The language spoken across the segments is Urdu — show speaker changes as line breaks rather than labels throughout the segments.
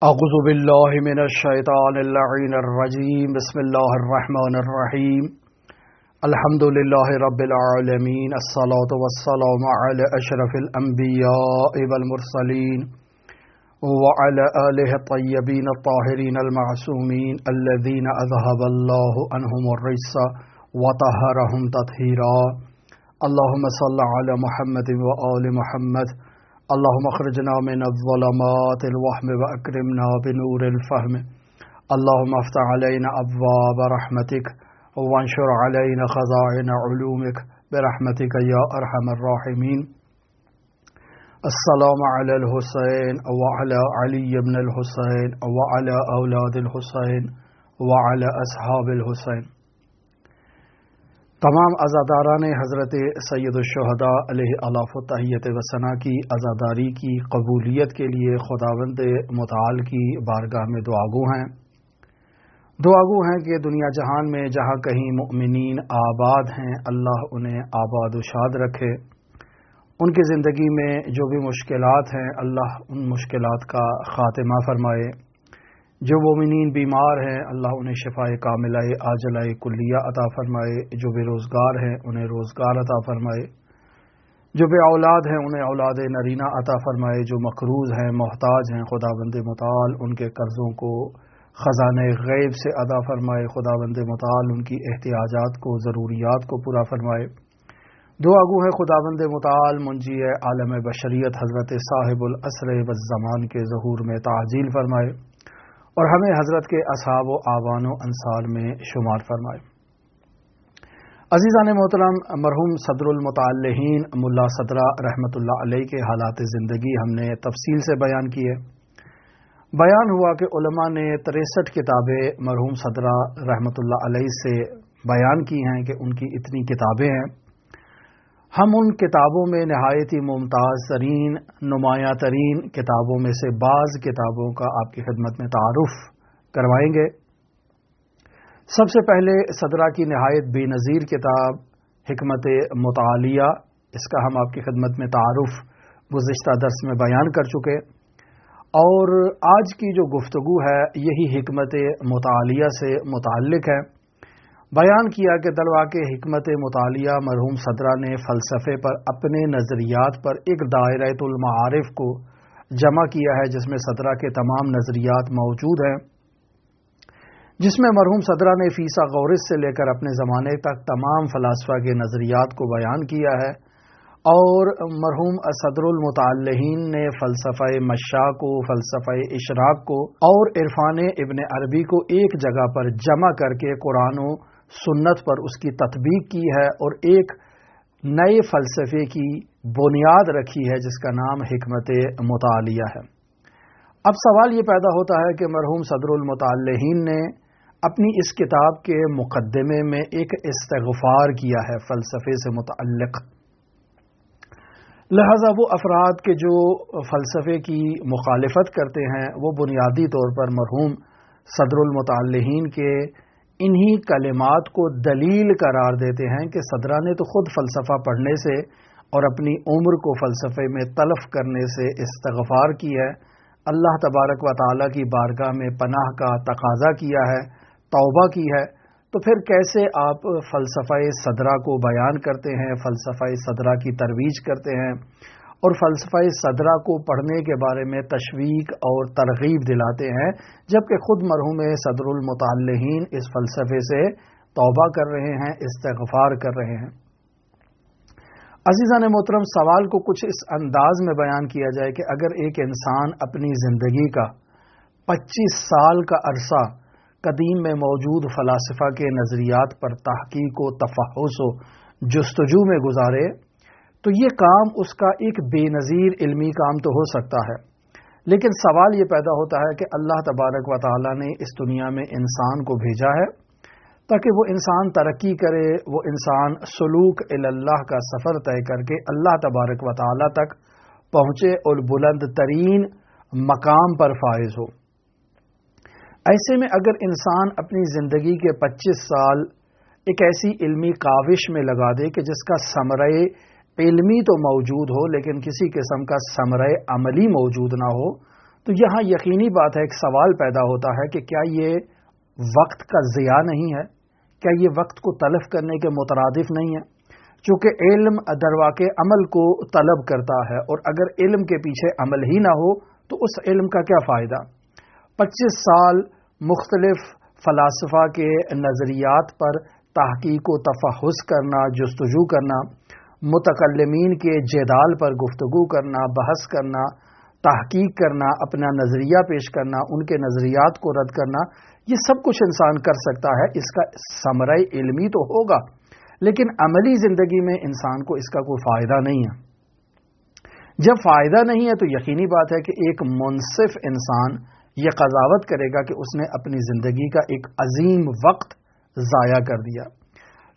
اعوذ باللہ من الشیطان اللعین الرجیم بسم اللہ الرحمن الرحیم الحمد للہ رب العالمین الصلاة والسلام علی اشرف الانبیاء والمرسلین وعلى آلہ الطیبین الطاہرین المعصومین الذین اذهب اللہ عنہم الرجس وطہرہم تطہیرا اللہم صل علی محمد وآل محمد اللهم اخرجنا من الظلمات الوهم واكرمنا بنور الفهم اللهم افتح علينا ابواب رحمتك وانشر علينا خزائن علومك برحمتك يا ارحم الراحمين. السلام على الحسين وعلى علي بن الحسين وعلى اولاد الحسين وعلى اصحاب الحسين. تمام عزاداران حضرت سید الشہداء علیہ الاف و تحیت و ثنا کی عزاداری کی قبولیت کے لیے خداوند متعال کی بارگاہ میں دعاگو ہیں کہ دنیا جہان میں جہاں کہیں مؤمنین آباد ہیں اللہ انہیں آباد و شاد رکھے. ان کی زندگی میں جو بھی مشکلات ہیں اللہ ان مشکلات کا خاتمہ فرمائے. جو مومنین بیمار ہیں اللہ انہیں شفاء کاملہ عاجلہ کلیہ عطا فرمائے. جو بے روزگار ہیں انہیں روزگار عطا فرمائے. جو بے اولاد ہیں انہیں اولاد نرینہ عطا فرمائے. جو مقروض ہیں محتاج ہیں خداوند متعال ان کے قرضوں کو خزانہ غیب سے ادا فرمائے. خداوند متعال ان کی احتیاجات کو ضروریات کو پورا فرمائے. دعا گو ہے خداوند متعال منجی عالم بشریت حضرت صاحب العصر والزمان کے ظہور میں تعجیل فرمائے اور ہمیں حضرت کے اصحاب و آوان و انصار میں شمار فرمائے. عزیزان محترم، مرحوم صدر المتعلحین ملا صدرہ رحمۃ اللہ علیہ کے حالات زندگی ہم نے تفصیل سے بیان کیے. بیان ہوا کہ علماء نے 63 کتابیں مرحوم صدرہ رحمۃ اللہ علیہ سے بیان کی ہیں کہ ان کی اتنی کتابیں ہیں. ہم ان کتابوں میں نہایت ہی ممتاز ترین نمایاں ترین کتابوں میں سے بعض کتابوں کا آپ کی خدمت میں تعارف کروائیں گے. سب سے پہلے صدرہ کی نہایت بے نظیر کتاب حکمت مطالعہ، اس کا ہم آپ کی خدمت میں تعارف گزشتہ درس میں بیان کر چکے اور آج کی جو گفتگو ہے یہی حکمت مطالعہ سے متعلق ہے. بیان کیا کہ دلواقع حکمت مطالعہ مرحوم صدرہ نے فلسفے پر اپنے نظریات پر ایک دائرۃ المعارف کو جمع کیا ہے جس میں صدرہ کے تمام نظریات موجود ہیں، جس میں مرحوم صدرہ نے فیسا غورث سے لے کر اپنے زمانے تک تمام فلاسفہ کے نظریات کو بیان کیا ہے. اور مرحوم صدر المتعلحین نے فلسفہ مشاء کو، فلسفہ اشراق کو اور عرفان ابن عربی کو ایک جگہ پر جمع کر کے قرآن و سنت پر اس کی تطبیق کی ہے اور ایک نئے فلسفے کی بنیاد رکھی ہے جس کا نام حکمت مطالعہ ہے. اب سوال یہ پیدا ہوتا ہے کہ مرحوم صدر المتعلحین نے اپنی اس کتاب کے مقدمے میں ایک استغفار کیا ہے فلسفے سے متعلق. لہذا وہ افراد کے جو فلسفے کی مخالفت کرتے ہیں وہ بنیادی طور پر مرحوم صدر المتعلحین کے انہی کلمات کو دلیل قرار دیتے ہیں کہ صدرہ نے تو خود فلسفہ پڑھنے سے اور اپنی عمر کو فلسفے میں تلف کرنے سے استغفار کی ہے، اللہ تبارک و تعالیٰ کی بارگاہ میں پناہ کا تقاضا کیا ہے، توبہ کی ہے، تو پھر کیسے آپ فلسفہ صدرہ کو بیان کرتے ہیں، فلسفہ صدرہ کی ترویج کرتے ہیں اور فلسفہ صدرہ کو پڑھنے کے بارے میں تشویق اور ترغیب دلاتے ہیں، جبکہ خود مرحوم صدر المتعلحین اس فلسفے سے توبہ کر رہے ہیں، استغفار کر رہے ہیں. عزیزان محترم، سوال کو کچھ اس انداز میں بیان کیا جائے کہ اگر ایک انسان اپنی زندگی کا 25 سال کا عرصہ قدیم میں موجود فلاسفہ کے نظریات پر تحقیق و تفحص و جستجو میں گزارے تو یہ کام اس کا ایک بے نظیر علمی کام تو ہو سکتا ہے، لیکن سوال یہ پیدا ہوتا ہے کہ اللہ تبارک و تعالیٰ نے اس دنیا میں انسان کو بھیجا ہے تاکہ وہ انسان ترقی کرے، وہ انسان سلوک اللہ کا سفر طے کر کے اللہ تبارک و تعالیٰ تک پہنچے اور بلند ترین مقام پر فائز ہو. ایسے میں اگر انسان اپنی زندگی کے 25 سال ایک ایسی علمی کاوش میں لگا دے کہ جس کا ثمرہ علمی تو موجود ہو لیکن کسی قسم کا ثمرہ عملی موجود نہ ہو، تو یہاں یقینی بات ہے، ایک سوال پیدا ہوتا ہے کہ کیا یہ وقت کا ضیاع نہیں ہے؟ کیا یہ وقت کو تلف کرنے کے مترادف نہیں ہے؟ چونکہ علم درواقع عمل کو طلب کرتا ہے، اور اگر علم کے پیچھے عمل ہی نہ ہو تو اس علم کا کیا فائدہ؟ 25 سال مختلف فلاسفہ کے نظریات پر تحقیق و تفحص کرنا، جستجو کرنا، متکلمین کے جدال پر گفتگو کرنا، بحث کرنا، تحقیق کرنا، اپنا نظریہ پیش کرنا، ان کے نظریات کو رد کرنا، یہ سب کچھ انسان کر سکتا ہے، اس کا ثمرہ علمی تو ہوگا، لیکن عملی زندگی میں انسان کو اس کا کوئی فائدہ نہیں ہے۔ جب فائدہ نہیں ہے تو یقینی بات ہے کہ ایک منصف انسان یہ قضاوت کرے گا کہ اس نے اپنی زندگی کا ایک عظیم وقت ضائع کر دیا۔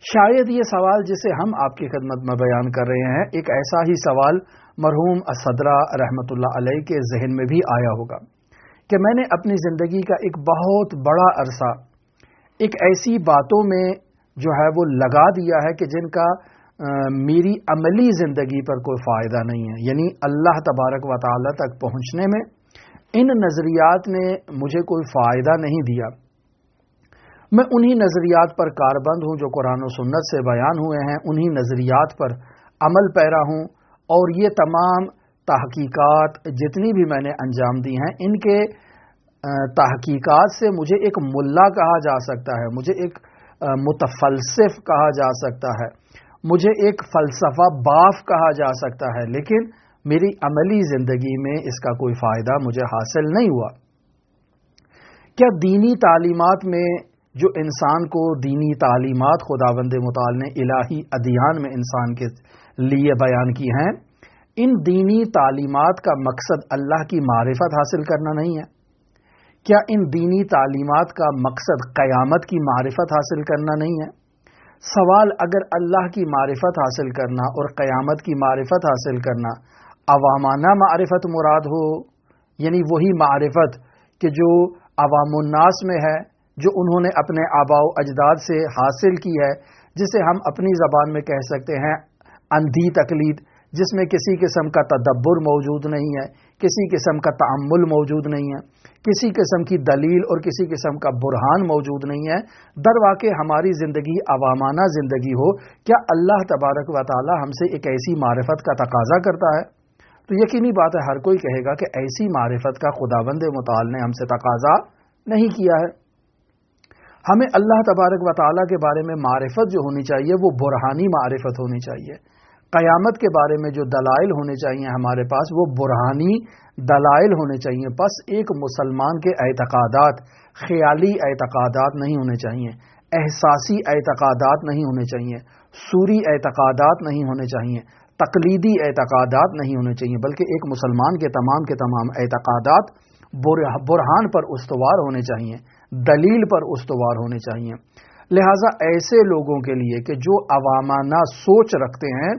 شاید یہ سوال جسے ہم آپ کی خدمت میں بیان کر رہے ہیں، ایک ایسا ہی سوال مرحوم صدرہ رحمۃ اللہ علیہ کے ذہن میں بھی آیا ہوگا کہ میں نے اپنی زندگی کا ایک بہت بڑا عرصہ ایک ایسی باتوں میں جو ہے وہ لگا دیا ہے کہ جن کا میری عملی زندگی پر کوئی فائدہ نہیں ہے، یعنی اللہ تبارک و تعالی تک پہنچنے میں ان نظریات نے مجھے کوئی فائدہ نہیں دیا۔ میں انہی نظریات پر کاربند ہوں جو قرآن و سنت سے بیان ہوئے ہیں، انہی نظریات پر عمل پیرا ہوں، اور یہ تمام تحقیقات جتنی بھی میں نے انجام دی ہیں، ان کے تحقیقات سے مجھے ایک ملا کہا جا سکتا ہے، مجھے ایک متفلسف کہا جا سکتا ہے، مجھے ایک فلسفہ باف کہا جا سکتا ہے، لیکن میری عملی زندگی میں اس کا کوئی فائدہ مجھے حاصل نہیں ہوا۔ کیا دینی تعلیمات میں جو انسان کو دینی تعلیمات خداوند متعال نے الہی ادیان میں انسان کے لیے بیان کی ہیں، ان دینی تعلیمات کا مقصد اللہ کی معرفت حاصل کرنا نہیں ہے؟ کیا ان دینی تعلیمات کا مقصد قیامت کی معرفت حاصل کرنا نہیں ہے؟ سوال، اگر اللہ کی معرفت حاصل کرنا اور قیامت کی معرفت حاصل کرنا عوامانہ معرفت مراد ہو، یعنی وہی معرفت کہ جو عوام الناس میں ہے، جو انہوں نے اپنے آباء و اجداد سے حاصل کی ہے، جسے ہم اپنی زبان میں کہہ سکتے ہیں اندھی تقلید، جس میں کسی قسم کا تدبر موجود نہیں ہے، کسی قسم کا تأمل موجود نہیں ہے، کسی قسم کی دلیل اور کسی قسم کا برہان موجود نہیں ہے، در واقع ہماری زندگی عوامانہ زندگی ہو، کیا اللہ تبارک و تعالی ہم سے ایک ایسی معرفت کا تقاضا کرتا ہے؟ تو یقینی بات ہے ہر کوئی کہے گا کہ ایسی معرفت کا خداوند متعال نے ہم سے تقاضا نہیں کیا ہے۔ ہمیں اللہ تبارک و تعالی کے بارے میں معرفت جو ہونی چاہیے وہ برہانی معرفت ہونی چاہیے۔ قیامت کے بارے میں جو دلائل ہونے چاہیے ہمارے پاس وہ برہانی دلائل ہونے چاہیے۔ بس ایک مسلمان کے اعتقادات خیالی اعتقادات نہیں ہونے چاہیے، احساسی اعتقادات نہیں ہونے چاہیے، سوری اعتقادات نہیں ہونے چاہیے، تقلیدی اعتقادات نہیں ہونے چاہیے، بلکہ ایک مسلمان کے تمام اعتقادات برہان پر استوار ہونے چاہیے، دلیل پر استوار ہونے چاہیے۔ لہٰذا ایسے لوگوں کے لیے کہ جو عوامانہ سوچ رکھتے ہیں،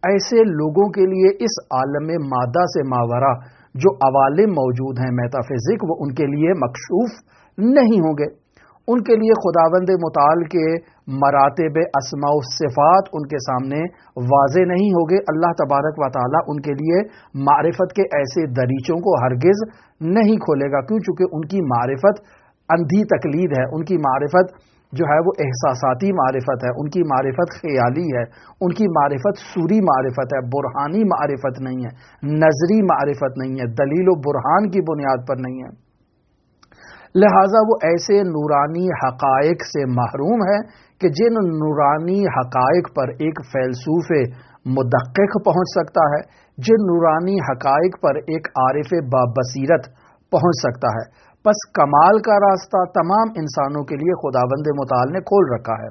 ایسے لوگوں کے لیے اس عالم مادہ سے ماورا جو عوالم موجود ہیں میٹا فزک، وہ ان کے لیے مکشوف نہیں ہوں گے۔ ان کے لیے خداوند متعال کے مراتب اسماء و صفات ان کے سامنے واضح نہیں ہوگے۔ اللہ تبارک و تعالی ان کے لیے معرفت کے ایسے دریچوں کو ہرگز نہیں کھولے گا، کیوں؟ چونکہ ان کی معرفت اندھی تقلید ہے، ان کی معرفت جو ہے وہ احساساتی معرفت ہے، ان کی معرفت خیالی ہے، ان کی معرفت سوری معرفت ہے، برہانی معرفت نہیں ہے، نظری معرفت نہیں ہے، دلیل و برہان کی بنیاد پر نہیں ہے۔ لہٰذا وہ ایسے نورانی حقائق سے محروم ہے کہ جن نورانی حقائق پر ایک فیلسوف مدقق پہنچ سکتا ہے، جن نورانی حقائق پر ایک عارف بابصیرت پہنچ سکتا ہے۔ پس کمال کا راستہ تمام انسانوں کے لیے خداوند متعال نے کھول رکھا ہے،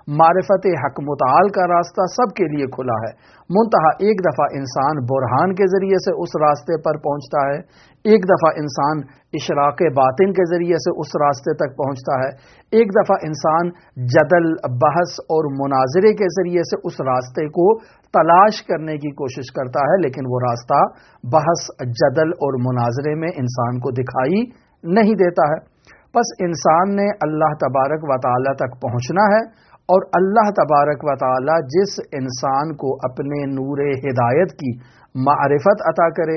معرفت حق متعال کا راستہ سب کے لیے کھلا ہے، منتہا ایک دفعہ انسان برہان کے ذریعے سے اس راستے پر پہنچتا ہے، ایک دفعہ انسان اشراق باطن کے ذریعے سے اس راستے تک پہنچتا ہے، ایک دفعہ انسان جدل، بحث اور مناظرے کے ذریعے سے اس راستے کو تلاش کرنے کی کوشش کرتا ہے، لیکن وہ راستہ بحث، جدل اور مناظرے میں انسان کو دکھائی نہیں دیتا ہے۔ بس انسان نے اللہ تبارک و تعالی تک پہنچنا ہے، اور اللہ تبارک و تعالی جس انسان کو اپنے نور ہدایت کی معرفت عطا کرے،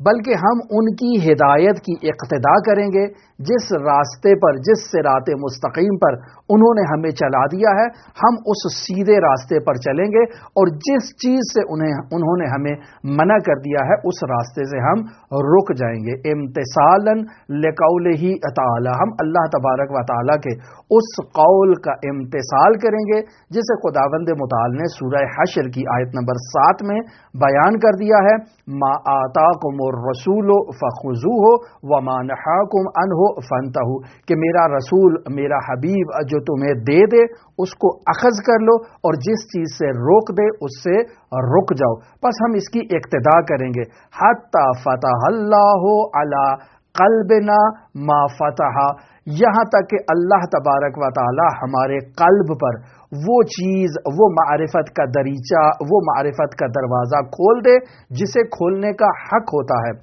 بلکہ ہم ان کی ہدایت کی اقتدا کریں گے، جس راستے پر، جس صراط مستقیم پر انہوں نے ہمیں چلا دیا ہے ہم اس سیدھے راستے پر چلیں گے، اور جس چیز سے انہوں نے ہمیں منع کر دیا ہے اس راستے سے ہم رک جائیں گے۔ امتثالا لقولہ تعالی، ہم اللہ تبارک و تعالی کے اس قول کا امتثال کریں گے جسے خداوند متعال نے سورہ حشر کی آیت نمبر 7 میں بیان کر دیا ہے، ما آتاکم الرسول فخذوہ وما نہاکم عنہ فانتہوا، کہ میرا رسول، میرا حبیب جو تمہیں دے دے اس کو اخذ کر لو، اور جس چیز سے روک دے اس سے رک جاؤ۔ پس ہم اس کی اقتدا کریں گے، حتی فتح اللہ علی قلبنا ما فتح، یہاں تک کہ اللہ تبارک و تعالی ہمارے قلب پر وہ چیز، وہ معرفت کا دریچہ، وہ معرفت کا دروازہ کھول دے جسے کھولنے کا حق ہوتا ہے۔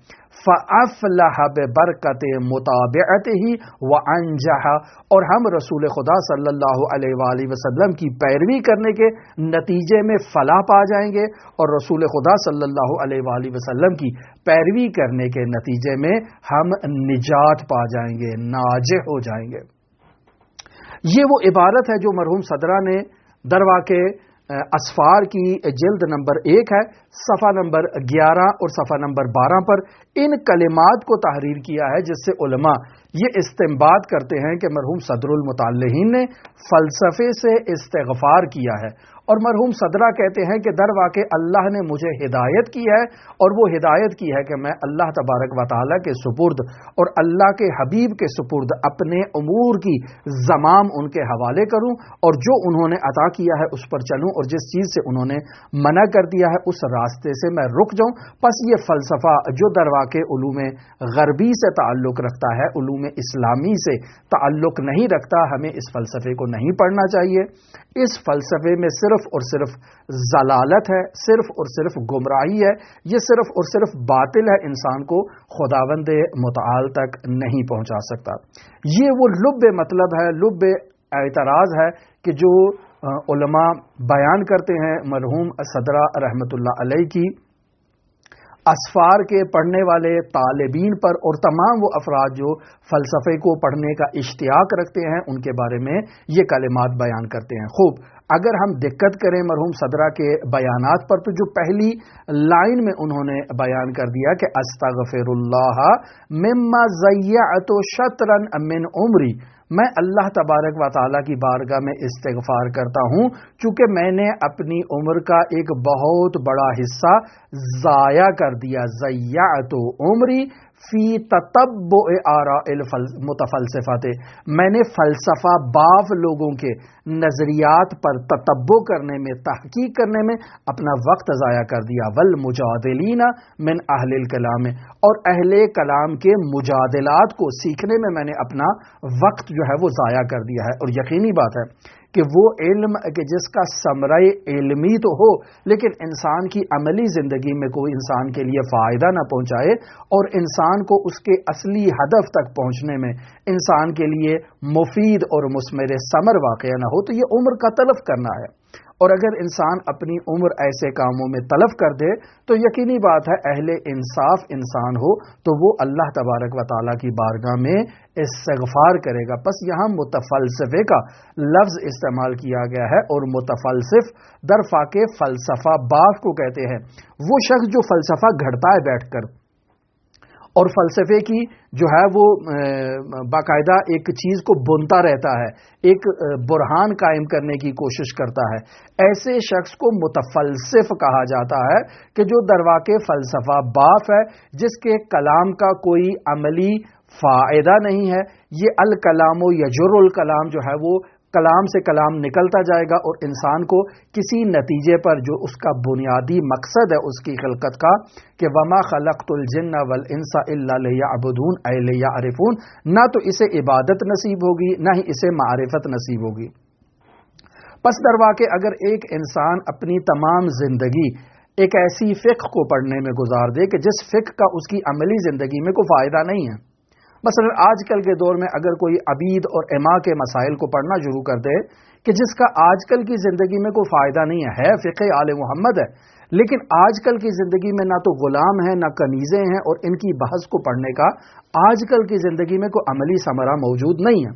فَأَفْلَحَ بِبَرْكَةِ مُتَابِعَتِهِ وَأَنْجَحَ، اور ہم رسول خدا صلی اللہ علیہ وآلہ وسلم کی پیروی کرنے کے نتیجے میں فلاح پا جائیں گے، اور رسول خدا صلی اللہ علیہ وآلہ وسلم کی پیروی کرنے کے نتیجے میں ہم نجات پا جائیں گے، ناجح ہو جائیں گے۔ یہ وہ عبارت ہے جو مرحوم صدرہ نے درواقع اسفار کی جلد نمبر 1 ہے، صفحہ نمبر 11 اور صفحہ نمبر 12 پر ان کلمات کو تحریر کیا ہے، جس سے علماء یہ استنباط کرتے ہیں کہ مرحوم صدر المتعلہین نے فلسفے سے استغفار کیا ہے، اور مرحوم صدرہ کہتے ہیں کہ در واقع اللہ نے مجھے ہدایت کی ہے، اور وہ ہدایت کی ہے کہ میں اللہ تبارک و تعالیٰ کے سپرد اور اللہ کے حبیب کے سپرد اپنے امور کی زمام ان کے حوالے کروں، اور جو انہوں نے عطا کیا ہے اس پر چلوں، اور جس چیز سے انہوں نے منع کر دیا ہے اس راستے سے میں رک جاؤں۔ پس یہ فلسفہ جو در واقع علوم غربی سے تعلق رکھتا ہے، علوم اسلامی سے تعلق نہیں رکھتا، ہمیں اس فلسفے کو نہیں پڑھنا چاہیے۔ اس فلسفے میں صرف اور صرف ضلالت ہے، صرف اور صرف گمراہی ہے، یہ صرف اور صرف باطل ہے، انسان کو خداوند متعال تک نہیں پہنچا سکتا۔ یہ وہ لب مطلب ہے، لب اعتراض ہے کہ جو علماء بیان کرتے ہیں مرحوم صدرہ رحمۃ اللہ علیہ کی اسفار کے پڑھنے والے طالبین پر، اور تمام وہ افراد جو فلسفے کو پڑھنے کا اشتیاق رکھتے ہیں ان کے بارے میں یہ کلمات بیان کرتے ہیں۔ خوب اگر ہم دقت کریں مرحوم صدرہ کے بیانات پر، تو جو پہلی لائن میں انہوں نے بیان کر دیا کہ استغفر اللہ مما ضیعت شطرا من عمری، میں اللہ تبارک و تعالیٰ کی بارگاہ میں استغفار کرتا ہوں چونکہ میں نے اپنی عمر کا ایک بہت بڑا حصہ ضائع کر دیا، ضیعت عمری فی تتبع آراء المتفلسفات، میں نے فلسفہ باف لوگوں کے نظریات پر تتبع کرنے میں، تحقیق کرنے میں اپنا وقت ضائع کر دیا۔ والمجادلین من اہل الکلام، اور اہل کلام کے مجادلات کو سیکھنے میں میں نے اپنا وقت جو ہے وہ ضائع کر دیا ہے۔ اور یقینی بات ہے کہ وہ علم کہ جس کا ثمرہ علمی تو ہو لیکن انسان کی عملی زندگی میں کوئی انسان کے لیے فائدہ نہ پہنچائے، اور انسان کو اس کے اصلی ہدف تک پہنچنے میں انسان کے لیے مفید اور مثمر ثمر واقع نہ ہو، تو یہ عمر کا تلف کرنا ہے۔ اور اگر انسان اپنی عمر ایسے کاموں میں تلف کر دے تو یقینی بات ہے اہل انصاف انسان ہو تو وہ اللہ تبارک و تعالیٰ کی بارگاہ میں استغفار کرے گا۔ پس یہاں متفلسفے کا لفظ استعمال کیا گیا ہے، اور متفلسف در واقع فلسفہ باف کو کہتے ہیں، وہ شخص جو فلسفہ گھڑتا ہے بیٹھ کر، اور فلسفے کی جو ہے وہ باقاعدہ ایک چیز کو بنتا رہتا ہے، ایک برہان قائم کرنے کی کوشش کرتا ہے، ایسے شخص کو متفلسف کہا جاتا ہے کہ جو در واقع فلسفہ باف ہے، جس کے کلام کا کوئی عملی فائدہ نہیں ہے۔ یہ الکلام و یجر الکلام جو ہے وہ کلام سے کلام نکلتا جائے گا، اور انسان کو کسی نتیجے پر جو اس کا بنیادی مقصد ہے اس کی خلقت کا کہ وما خلقت الجن والانس الا لیعبدون اے لیعرفون، نہ تو اسے عبادت نصیب ہوگی نہ ہی اسے معرفت نصیب ہوگی۔ پس در واقع اگر ایک انسان اپنی تمام زندگی ایک ایسی فقہ کو پڑھنے میں گزار دے کہ جس فقہ کا اس کی عملی زندگی میں کوئی فائدہ نہیں ہے، مثلا آج کل کے دور میں اگر کوئی عبید اور اماء کے مسائل کو پڑھنا شروع کر دے کہ جس کا آج کل کی زندگی میں کوئی فائدہ نہیں ہے، فقہ آل محمد ہے لیکن آج کل کی زندگی میں نہ تو غلام ہیں نہ کنیزیں ہیں، اور ان کی بحث کو پڑھنے کا آج کل کی زندگی میں کوئی عملی ثمرہ موجود نہیں ہے۔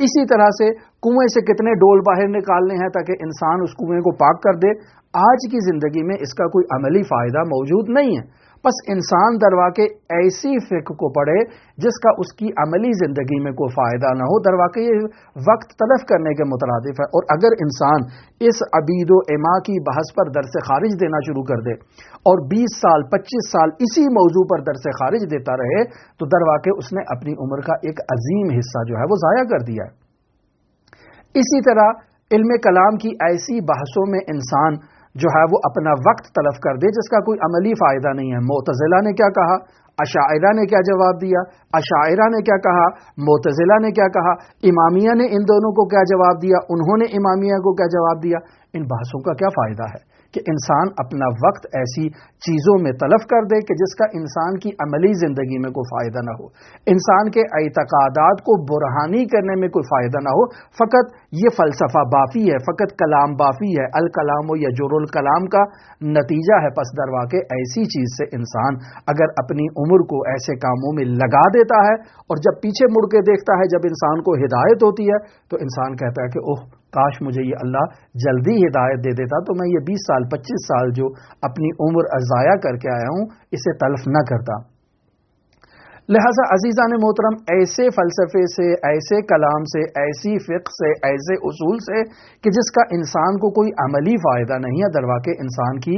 اسی طرح سے کنویں سے کتنے ڈول باہر نکالنے ہیں تاکہ انسان اس کنویں کو پاک کر دے، آج کی زندگی میں اس کا کوئی عملی فائدہ موجود نہیں ہے۔ بس انسان درواقع ایسی فقہ کو پڑھے جس کا اس کی عملی زندگی میں کوئی فائدہ نہ ہو، درواقع یہ وقت تلف کرنے کے مترادف ہے۔ اور اگر انسان اس عبید و اما کی بحث پر درس خارج دینا شروع کر دے اور 20 سال 25 سال اسی موضوع پر درس خارج دیتا رہے تو درواقع اس نے اپنی عمر کا ایک عظیم حصہ جو ہے وہ ضائع کر دیا ہے۔ اسی طرح علم کلام کی ایسی بحثوں میں انسان جو ہے وہ اپنا وقت تلف کر دے جس کا کوئی عملی فائدہ نہیں ہے۔ معتزلہ نے کیا کہا، اشاعرہ نے کیا جواب دیا، اشاعرہ نے کیا کہا، معتزلہ نے کیا کہا، امامیہ نے ان دونوں کو کیا جواب دیا، انہوں نے امامیہ کو کیا جواب دیا۔ ان بحثوں کا کیا فائدہ ہے کہ انسان اپنا وقت ایسی چیزوں میں تلف کر دے کہ جس کا انسان کی عملی زندگی میں کوئی فائدہ نہ ہو، انسان کے اعتقادات کو برہانی کرنے میں کوئی فائدہ نہ ہو، فقط یہ فلسفہ بافی ہے، فقط کلام بافی ہے، الکلام و یجر الکلام کا نتیجہ ہے۔ پس درواقع ایسی چیز سے انسان اگر اپنی عمر کو ایسے کاموں میں لگا دیتا ہے اور جب پیچھے مڑ کے دیکھتا ہے، جب انسان کو ہدایت ہوتی ہے تو انسان کہتا ہے کہ اوہ کاش مجھے یہ اللہ جلدی ہدایت دے دیتا تو میں یہ 20 سال 25 سال جو اپنی عمر ضائع کر کے آیا ہوں اسے تلف نہ کرتا۔ لہذا عزیزان محترم، ایسے فلسفے سے، ایسے کلام سے، ایسی فقہ سے، ایسے اصول سے کہ جس کا انسان کو کوئی عملی فائدہ نہیں ہے، درواقع انسان کی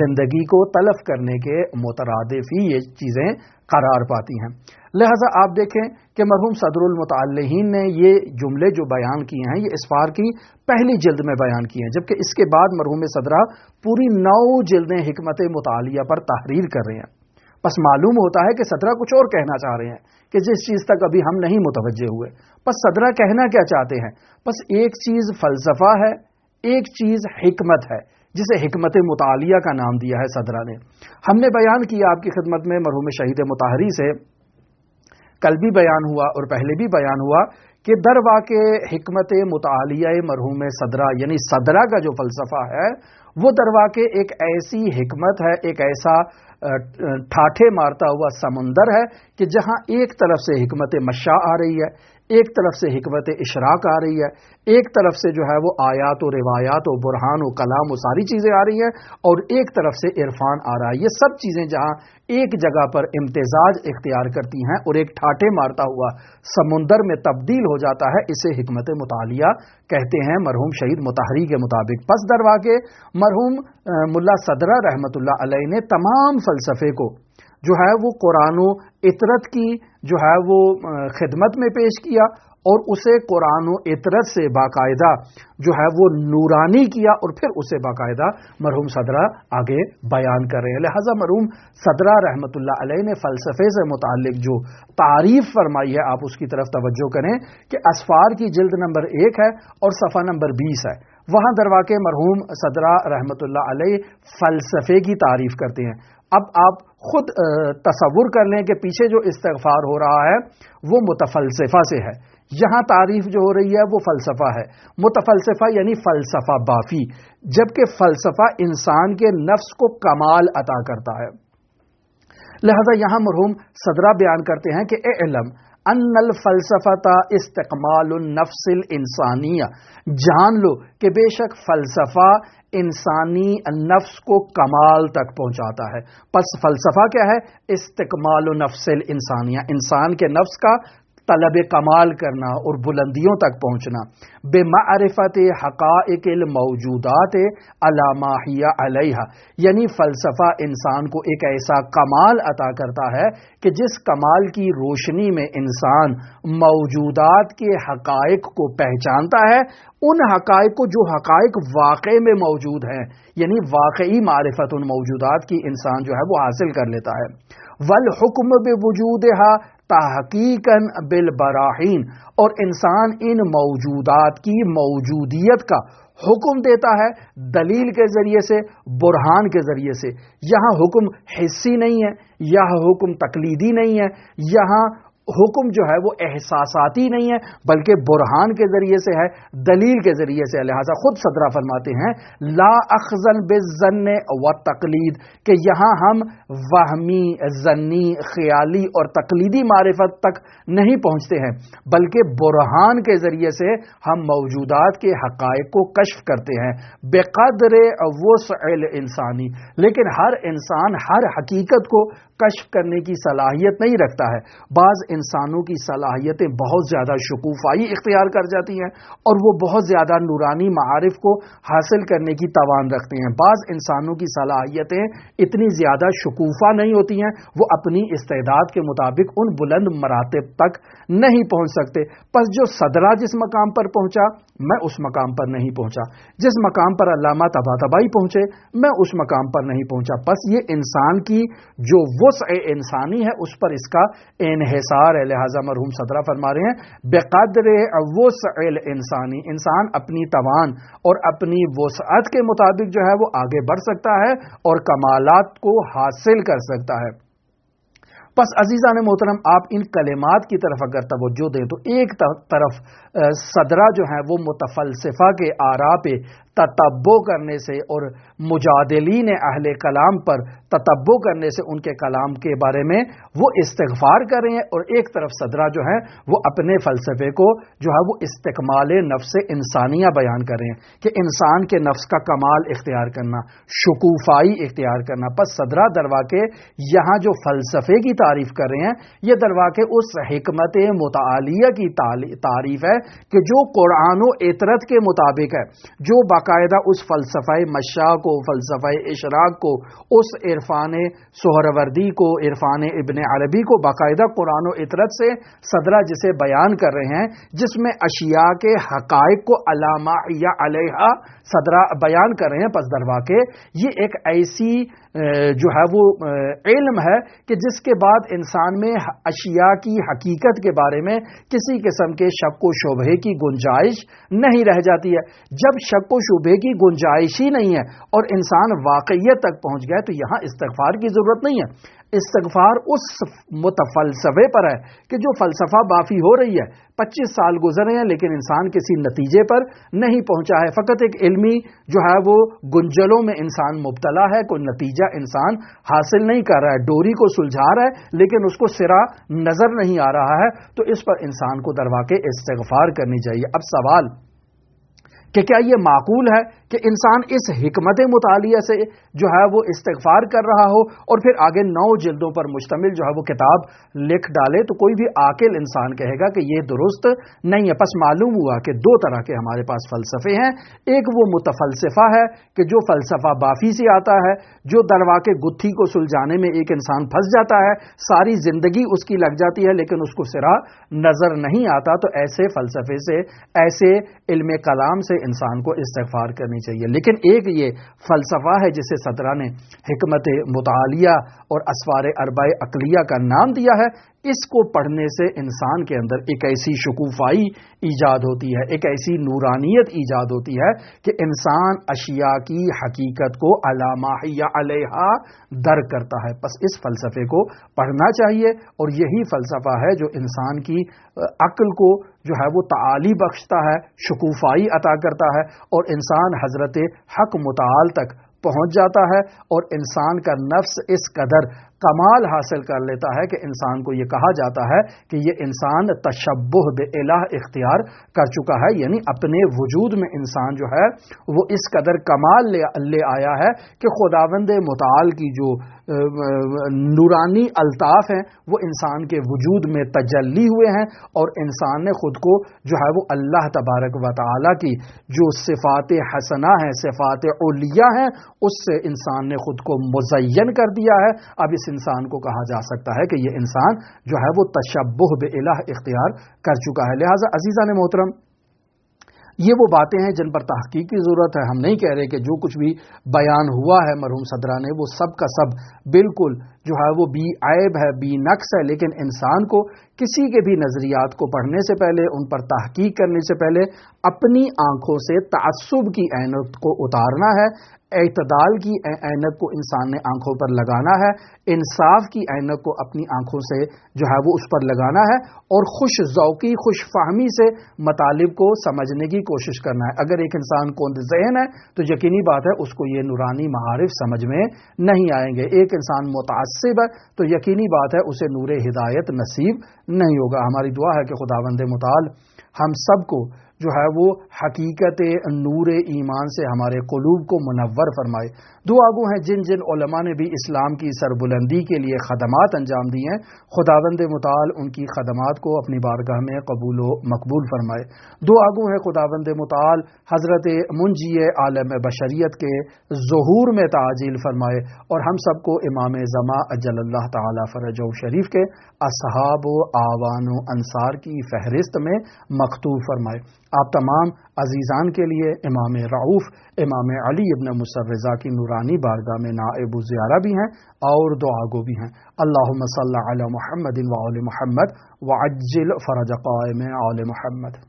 زندگی کو تلف کرنے کے مترادف ہی یہ چیزیں قرار پاتی ہیں۔ لہذا آپ دیکھیں کہ مرحوم صدر المتعلحین نے یہ جملے جو بیان کیے ہیں یہ اسفار کی پہلی جلد میں بیان کیے ہیں، جبکہ اس کے بعد مرحوم صدرہ پوری 9 جلدیں حکمت مطالعہ پر تحریر کر رہے ہیں۔ بس معلوم ہوتا ہے کہ صدرہ کچھ اور کہنا چاہ رہے ہیں کہ جس چیز تک ابھی ہم نہیں متوجہ ہوئے۔ بس صدرہ کہنا کیا چاہتے ہیں؟ بس ایک چیز فلسفہ ہے، ایک چیز حکمت ہے، جسے حکمت مطالعہ کا نام دیا ہے صدرہ نے۔ ہم نے بیان کیا آپ کی خدمت میں مرحوم شہید مطہری سے، کل بھی بیان ہوا اور پہلے بھی بیان ہوا کہ در واقع حکمت مطالعہ مرحوم صدرہ یعنی صدرہ کا جو فلسفہ ہے وہ در واقع ایک ایسی حکمت ہے، ایک ایسا ٹھاٹھے مارتا ہوا سمندر ہے کہ جہاں ایک طرف سے حکمت مشاء آ رہی ہے، ایک طرف سے حکمت اشراق آ رہی ہے، ایک طرف سے جو ہے وہ آیات و روایات و برہان و کلام و ساری چیزیں آ رہی ہیں، اور ایک طرف سے عرفان آ رہا ہے۔ یہ سب چیزیں جہاں ایک جگہ پر امتزاج اختیار کرتی ہیں اور ایک ٹھاٹھے مارتا ہوا سمندر میں تبدیل ہو جاتا ہے، اسے حکمت مطالعہ کہتے ہیں مرحوم شہید مطہری کے مطابق۔ پس در واقع مرحوم ملا صدرہ رحمۃ اللہ علیہ نے تمام فلسفے کو جو ہے وہ قرآن و اطرت کی جو ہے وہ خدمت میں پیش کیا اور اسے قرآن و اطرت سے باقاعدہ جو ہے وہ نورانی کیا اور پھر اسے باقاعدہ مرحوم صدرہ آگے بیان کر رہے ہیں۔ لہٰذا مرحوم صدرہ رحمۃ اللہ علیہ نے فلسفے سے متعلق جو تعریف فرمائی ہے آپ اس کی طرف توجہ کریں کہ اسفار کی جلد نمبر 1 ہے اور صفحہ نمبر 20 ہے، وہاں در واقع مرحوم صدرہ رحمۃ اللہ علیہ فلسفے کی تعریف کرتے ہیں۔ اب آپ خود تصور کر لیں کہ پیچھے جو استغفار ہو رہا ہے وہ متفلسفہ سے ہے، یہاں تعریف جو ہو رہی ہے وہ فلسفہ ہے۔ متفلسفہ یعنی فلسفہ بافی، جبکہ فلسفہ انسان کے نفس کو کمال عطا کرتا ہے۔ لہذا یہاں مرحوم صدرہ بیان کرتے ہیں کہ اعلم ان الفلسفۃ استکمال النفس الانسانیہ، جان لو کہ بے شک فلسفہ انسانی نفس کو کمال تک پہنچاتا ہے۔ پس فلسفہ کیا ہے؟ استکمال النفس الانسانیہ، انسان کے نفس کا طلب کمال کرنا اور بلندیوں تک پہنچنا، بمعرفت حقائق الموجودات علی ما ہی علیہا، یعنی فلسفہ انسان کو ایک ایسا کمال عطا کرتا ہے کہ جس کمال کی روشنی میں انسان موجودات کے حقائق کو پہچانتا ہے، ان حقائق کو جو حقائق واقع میں موجود ہیں، یعنی واقعی معرفت ان موجودات کی انسان جو ہے وہ حاصل کر لیتا ہے۔ والحکم بوجودها تحقیقاً بالبراہین، اور انسان ان موجودات کی موجودیت کا حکم دیتا ہے دلیل کے ذریعے سے، برہان کے ذریعے سے۔ یہاں حکم حسی نہیں ہے، یہاں حکم تقلیدی نہیں ہے، یہاں حکم جو ہے وہ احساساتی نہیں ہے بلکہ برہان کے ذریعے سے ہے، دلیل کے ذریعے سے ہے۔ لہٰذا خود صدرہ فرماتے ہیں لا اخذن بالظن والتقلید، کہ یہاں ہم وہمی، ظنی، خیالی اور تقلیدی معرفت تک نہیں پہنچتے ہیں، بلکہ برہان کے ذریعے سے ہم موجودات کے حقائق کو کشف کرتے ہیں بقدر وسع الانسانی۔ لیکن ہر انسان ہر حقیقت کو کشف کرنے کی صلاحیت نہیں رکھتا ہے۔ بعض انسانوں کی صلاحیتیں بہت زیادہ شکوفائی اختیار کر جاتی ہیں اور وہ بہت زیادہ نورانی معارف کو حاصل کرنے کی توان رکھتے ہیں۔ بعض انسانوں کی صلاحیتیں اتنی زیادہ شکوفا نہیں ہوتی ہیں، وہ اپنی استعداد کے مطابق ان بلند مراتب تک نہیں پہنچ سکتے۔ پس جو صدرہ جس مقام پر پہنچا میں اس مقام پر نہیں پہنچا، جس مقام پر علامہ طباطبائی پہنچے میں اس مقام پر نہیں پہنچا۔ پس یہ انسان کی جو وسع انسانی ہے اس پر اس کا انحصار ہے۔ لہٰذا مرحوم صدرہ فرما رہے ہیں بقدر وسع الانسانی، انسان اپنی توان اور اپنی وسعت کے مطابق جو ہے وہ آگے بڑھ سکتا ہے اور کمالات کو حاصل کر سکتا ہے۔ پس عزیزان محترم، آپ ان کلمات کی طرف اگر توجہ دیں تو ایک طرف صدرہ جو ہیں وہ متفلسفہ کے آراء پہ تتبع کرنے سے اور مجادلین اہل کلام پر تتبع کرنے سے ان کے کلام کے بارے میں وہ استغفار کر رہے ہیں، اور ایک طرف صدرہ جو ہیں وہ اپنے فلسفے کو جو ہے وہ استکمال نفس انسانیہ بیان کر رہے ہیں کہ انسان کے نفس کا کمال اختیار کرنا، شکوفائی اختیار کرنا۔ پس صدرہ درواقع یہاں جو فلسفے کی تعریف کر رہے ہیں یہ درواقع اس حکمت متعالیہ کی تعریف ہے کہ جو قرآن و اطرت کے مطابق ہے، جو باقاعدہ اس فلسفہ مشاء کو، فلسفہ اشراق کو، اس عرفان سہروردی کو، عرفان ابن عربی کو باقاعدہ قرآن و اطرت سے صدرہ جسے بیان کر رہے ہیں، جس میں اشیاء کے حقائق کو علامہ یا علیہا صدرہ بیان کر رہے ہیں۔ پس درواقع یہ ایک ایسی جو ہے وہ علم ہے کہ جس کے بعد انسان میں اشیاء کی حقیقت کے بارے میں کسی قسم کے شک و شبہے کی گنجائش نہیں رہ جاتی ہے۔ جب شک و شبہے کی گنجائش ہی نہیں ہے اور انسان واقعیت تک پہنچ گیا تو یہاں استغفار کی ضرورت نہیں ہے۔ استغفار اس متفلسفے پر ہے کہ جو فلسفہ بافی ہو رہی ہے، 25 سال گزرے ہیں لیکن انسان کسی نتیجے پر نہیں پہنچا ہے، فقط ایک علمی جو ہے وہ گنجلوں میں انسان مبتلا ہے، کوئی نتیجہ انسان حاصل نہیں کر رہا ہے، ڈوری کو سلجھا رہا ہے لیکن اس کو سرا نظر نہیں آ رہا ہے، تو اس پر انسان کو درواقع استغفار کرنی چاہیے۔ اب سوال کہ کیا یہ معقول ہے کہ انسان اس حکمت مطالعہ سے جو ہے وہ استغفار کر رہا ہو اور پھر آگے 9 جلدوں پر مشتمل جو ہے وہ کتاب لکھ ڈالے؟ تو کوئی بھی عاقل انسان کہے گا کہ یہ درست نہیں ہے۔ پس معلوم ہوا کہ 2 طرح کے ہمارے پاس فلسفے ہیں، ایک وہ متفلسفہ ہے کہ جو فلسفہ بافی سے آتا ہے، جو درواقع گتھی کو سلجھانے میں ایک انسان پھنس جاتا ہے، ساری زندگی اس کی لگ جاتی ہے لیکن اس کو سرا نظر نہیں آتا، تو ایسے فلسفے سے، ایسے علم کلام سے انسان کو استغفار کرنی چاہیے۔ لیکن ایک یہ فلسفہ ہے جسے صدرہ نے حکمت متعالیہ اور اسفار اربع عقلیہ کا نام دیا ہے، اس کو پڑھنے سے انسان کے اندر ایک ایسی شکوفائی ایجاد ہوتی ہے، ایک ایسی نورانیت ایجاد ہوتی ہے کہ انسان اشیاء کی حقیقت کو علامہ یا علیہا درک کرتا ہے۔ پس اس فلسفے کو پڑھنا چاہیے اور یہی فلسفہ ہے جو انسان کی عقل کو جو ہے وہ تعالی بخشتا ہے، شکوفائی عطا کرتا ہے اور انسان حضرت حق متعال تک پہنچ جاتا ہے، اور انسان کا نفس اس قدر کمال حاصل کر لیتا ہے کہ انسان کو یہ کہا جاتا ہے کہ یہ انسان تشبہ بالہ اختیار کر چکا ہے، یعنی اپنے وجود میں انسان جو ہے وہ اس قدر کمال لے آیا ہے کہ خداوند متعال کی جو نورانی الطاف ہیں وہ انسان کے وجود میں تجلی ہوئے ہیں، اور انسان نے خود کو جو ہے وہ اللہ تبارک و تعالی کی جو صفات حسنہ ہیں، صفات علیہ ہیں، اس سے انسان نے خود کو مزین کر دیا ہے۔ اب اس انسان کو کہا جا سکتا ہے کہ یہ انسان جو ہے وہ تشبہ بالہ اختیار کر چکا ہے۔ لہٰذا عزیزان محترم، یہ وہ باتیں ہیں جن پر تحقیق کی ضرورت ہے۔ ہم نہیں کہہ رہے کہ جو کچھ بھی بیان ہوا ہے مرحوم صدرہ نے وہ سب کا سب بالکل جو ہے وہ بی عیب ہے، بی نقص ہے، لیکن انسان کو کسی کے بھی نظریات کو پڑھنے سے پہلے، ان پر تحقیق کرنے سے پہلے اپنی آنکھوں سے تعصب کی عینت کو اتارنا ہے، اعتدال کی عینت کو انسان نے آنکھوں پر لگانا ہے، انصاف کی عینت کو اپنی آنکھوں سے جو ہے وہ اس پر لگانا ہے، اور خوش ذوقی، خوش فہمی سے مطالب کو سمجھنے کی کوشش کرنا ہے۔ اگر ایک انسان کند ذہن ہے تو یقینی بات ہے اس کو یہ نورانی معارف سمجھ میں نہیں آئیں گے۔ ایک انسان متعصب ہے تو یقینی بات ہے اسے نور ہدایت نصیب نہیں ہوگا۔ ہماری دعا ہے کہ خداوند متعال ہم سب کو جو ہے وہ حقیقت نور ایمان سے ہمارے قلوب کو منور فرمائے۔ دعا گو ہیں جن جن علماء نے بھی اسلام کی سربلندی کے لیے خدمات انجام دی ہیں، خداوند متعال ان کی خدمات کو اپنی بارگاہ میں قبول و مقبول فرمائے۔ دعا گو ہیں خداوند متعال حضرت منجی عالم بشریت کے ظہور میں تعجیل فرمائے، اور ہم سب کو امام زمان اجل اللہ تعالی فرجہ شریف کے اصحاب و آوان و انصار کی فہرست میں مکتوب فرمائے۔ آپ تمام عزیزان کے لیے امام رعوف امام علی ابن مصر رضا کی نورانی بارگاہ میں نائب زیارہ بھی ہیں اور دعا گو بھی ہیں۔ اللہم صلی علی محمد و آل محمد وعجل فرج قائم آل محمد۔